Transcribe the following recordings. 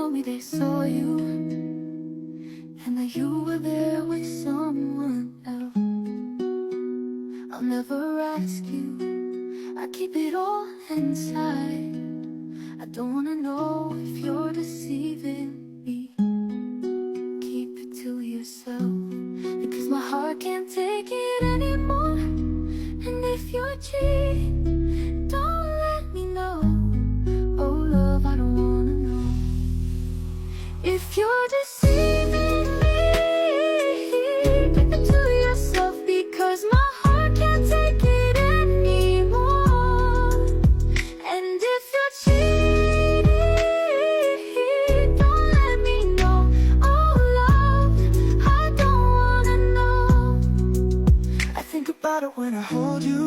told me they saw you, and that you were there with someone else. I'll never ask you, I keep it all inside. I don't wanna know if you're deceiving me. Keep it to yourself, because my heart can't take it anymore. And if you're cheating, don't let me know. Oh love, I don't wanna know. If you're deceiving me, keep it to yourself, because my heart can't take it anymore. And if you're cheating, don't let me know. Oh love, I don't wanna know. I think about it when I hold you,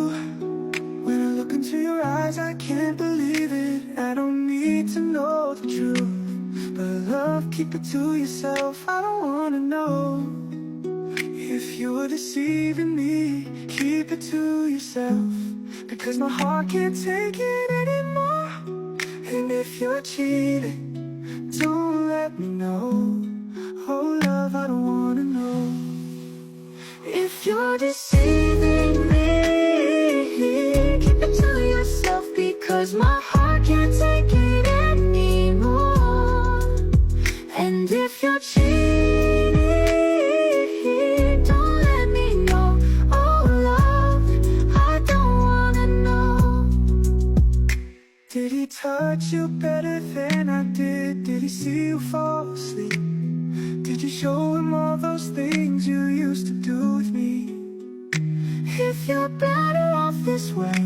when I look into your eyes. I can't believe it, I don't need to know the truth. But love, keep it to yourself, I don't wanna know. If you're deceiving me, keep it to yourself, because my heart can't take it anymore. And if you're cheating, don't let me know. Oh love, I don't wanna know. If you're deceiving me, keep it to yourself, because my heart can't take it anymore. And if you're cheating, don't let me know. Oh love, I don't wanna know. Did he touch you better than I did? Did he see you fall asleep? Did you show him all those things you used to do with me? If you're better off this way,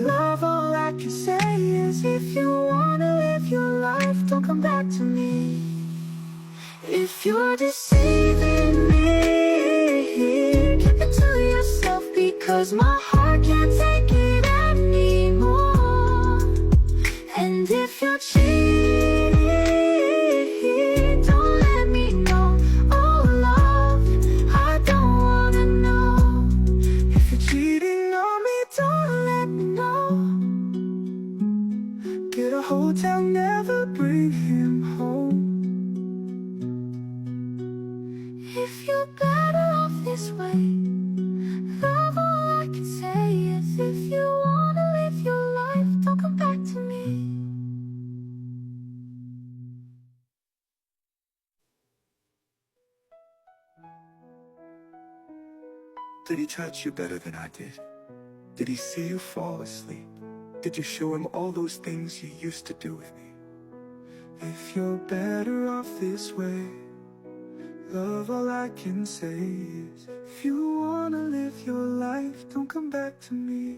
love, all I can say is, if you wanna live your life, don't come back to me. If you're deceiving me, keep it to yourself, because my heart can't take it anymore. And if you're cheating, don't let me know. Oh love, I don't wanna know. If you're cheating on me, don't let me know. Get a hotel, never bring him home. If you're better off this way, love, all I can say is, if you wanna live your life, don't come back to me. Did he touch you better than I did? Did he see you fall asleep? Did you show him all those things you used to do with me? If you're better off this way, love, all I can say is, if you wanna live your life, don't come back to me.